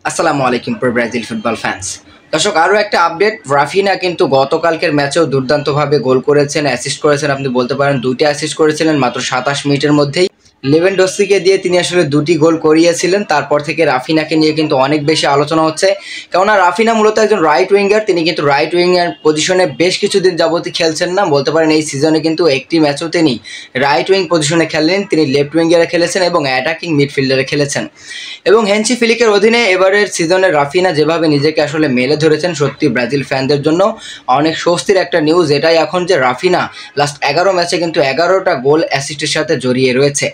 আসসালামু আলাইকুম pro Brazil football fans. দর্শক আরও একটা আপডেট, রাফিনা কিন্তু গতকালকের ম্যাচেও দুর্দান্তভাবে গোল করেছেন, অ্যাসিস্ট করেছেন, আপনি বলতে পারেন দুইটা অ্যাসিস্ট করেছিলেন মাত্র 27 মিনিটের মধ্যেই। লেভেনডস্কিকে দিয়ে তিনি আসলে দুটি গোল করিয়েছিলেন। তারপর থেকে রাফিনাকে নিয়ে কিন্তু অনেক বেশি আলোচনা হচ্ছে, কেননা রাফিনা মূলত একজন রাইট উইঙ্গার। তিনি কিন্তু রাইট উইঙ্গার পজিশনে বেশ কিছুদিন যাবতই খেলছেন না, বলতে পারেন এই সিজনে কিন্তু একটি ম্যাচও তিনি রাইট উইং পজিশনে খেলেন। তিনি লেফট উইঙ্গারে খেলেছেন এবং অ্যাটাকিং মিডফিল্ডারে খেলেছেন। এবং হেনসি ফিলিকের অধীনে এবারের সিজনে রাফিনা যেভাবে নিজেকে আসলে মেলে ধরেছেন, সত্যি ব্রাজিল ফ্যানদের জন্য অনেক স্বস্তির একটা নিউজ এটাই এখন যে রাফিনা লাস্ট 11 ম্যাচে কিন্তু 11টা গোল অ্যাসিস্টের সাথে জড়িয়ে রয়েছে।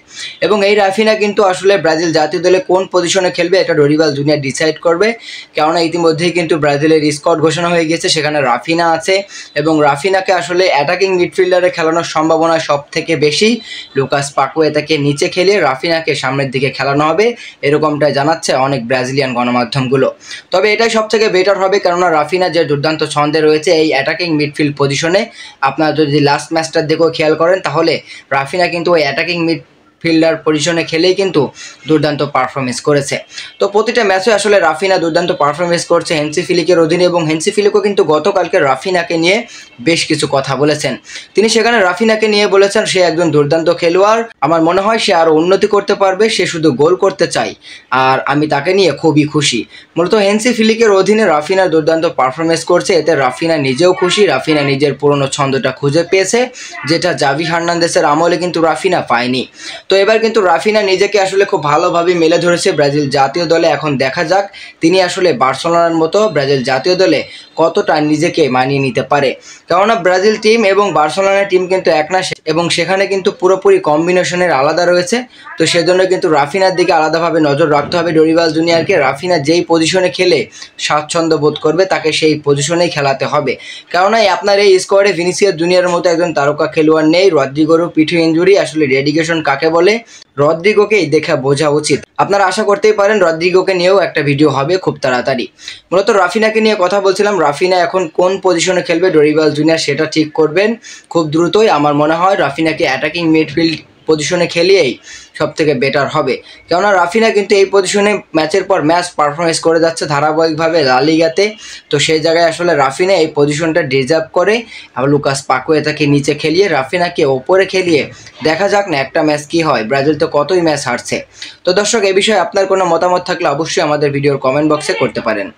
এবং এই রাফিনা কিন্তু আসলে ব্রাজিল জাতীয় দলে কোন পজিশনে খেলবে এটা ডরিবাল জুনিয়র ডিসাইড করবে, কেননা ইতিমধ্যেই কিন্তু ব্রাজিলের স্কোয়াড ঘোষণা হয়ে গেছে, সেখানে রাফিনা আছে। এবং রাফিনাকে আসলে অ্যাটাকিং মিডফিল্ডারে খেলানোর সম্ভাবনা সব থেকে বেশি। লুকাস পাকুয়েতাকে নিচে খেলিয়ে রাফিনাকে সামনের দিকে খেলানো হবে, এরকমটাই জানাচ্ছে অনেক ব্রাজিলিয়ান গণমাধ্যমগুলো। তবে এটাই সব থেকে বেটার হবে, কেননা রাফিনা যে দুর্দান্ত ছন্দে রয়েছে এই অ্যাটাকিং মিডফিল্ড পজিশনে। আপনারা যদি লাস্ট ম্যাচটার দিকেও খেয়াল করেন তাহলে রাফিনা কিন্তু ওই অ্যাটাকিং ফিল্ডার পজিশনে খেলেই কিন্তু দুর্দান্ত পারফরমেন্স করেছে। তো প্রতিটা ম্যাচে আসলে রাফিনা দুর্দান্ত পারফরমেন্স করছে হেনসি ফিলিকের অধীনে। এবং হেনসি ফিলিকও কিন্তু গতকালকে রাফিনাকে নিয়ে বেশ কিছু কথা বলেছেন। তিনি সেখানে রাফিনাকে নিয়ে বলেছেন সে একজন দুর্দান্ত খেলোয়াড়, আমার মনে হয় সে আরও উন্নতি করতে পারবে, সে শুধু গোল করতে চায় আর আমি তাকে নিয়ে খুবই খুশি। মূলত হেনসি ফিলিকের অধীনে রাফিনা দুর্দান্ত পারফরমেন্স করছে, এতে রাফিনা নিজেও খুশি। রাফিনা নিজের পুরনো ছন্দটা খুঁজে পেয়েছে, যেটা জাভি হার্নান্দেসের আমলে কিন্তু রাফিনা পায়নি। তো এবার কিন্তু রাফিনা নিজেকে আসলে খুব ভালোভাবে মেলে ধরেছে ব্রাজিল জাতীয় দলে। এখন দেখা যাক তিনি আসলে বার্সেলোনার মতো ব্রাজিল জাতীয় দলে কতটা নিজেকে মানিয়ে নিতে পারে, কেননা ব্রাজিল টিম এবং বার্সেলোনার টিম কিন্তু এক না, এবং সেখানে কিন্তু পুরোপুরি কম্বিনেশনের আলাদা রয়েছে। তো সেজন্য কিন্তু রাফিনার দিকে আলাদাভাবে নজর রাখতে হবে ডরিবাল জুনিয়রকে। রাফিনা যেই পজিশনে খেলে স্বাচ্ছন্দ্য বোধ করবে তাকে সেই পজিশনেই খেলাতে হবে, কেননা আপনার এই স্কোয়াডে ভিনিসিয়াস জুনিয়রের মতো একজন তারকা খেলোয়াড় নেই। রদ্রিগোরও পিঠে ইঞ্জুরি, আসলে ডেডিকেশন কাকে বলে রদ্রিগোকেই দেখা বোঝা উচিত। আপনারা আশা করতেই পারেন রদ্রিগোকে নিয়েও একটা ভিডিও হবে খুব তাড়াতাড়ি। মূলত রাফিনাকে নিয়ে কথা বলছিলাম, রাফিনা এখন কোন পজিশনে খেলবে ডরিবাল জুনিয়র সেটা ঠিক করবেন খুব দ্রুতই। আমার মনে হয় রাফিনাকে অ্যাটাকিং মিডফিল্ড পজিশনে খেলিয়েই সব থেকে বেটার হবে, কেননা রাফিনা কিন্তু এই পজিশনে ম্যাচের পর ম্যাচ পারফরমেন্স করে যাচ্ছে ধারাবাহিকভাবে লা লিগাতে। তো সেই জায়গায় আসলে রাফিনা এই পজিশনটা ডিজার্ভ করে। আবার লুকাস পাকুয়েতাকে নিচে খেলিয়ে রাফিনাকে ওপরে খেলিয়ে দেখা যাক না একটা ম্যাচ কী হয়। ব্রাজিল তো কতই ম্যাচ হারছে। তো দর্শক, এই বিষয়ে আপনার কোনো মতামত থাকলে অবশ্যই আমাদের ভিডিওর কমেন্ট বক্সে করতে পারেন।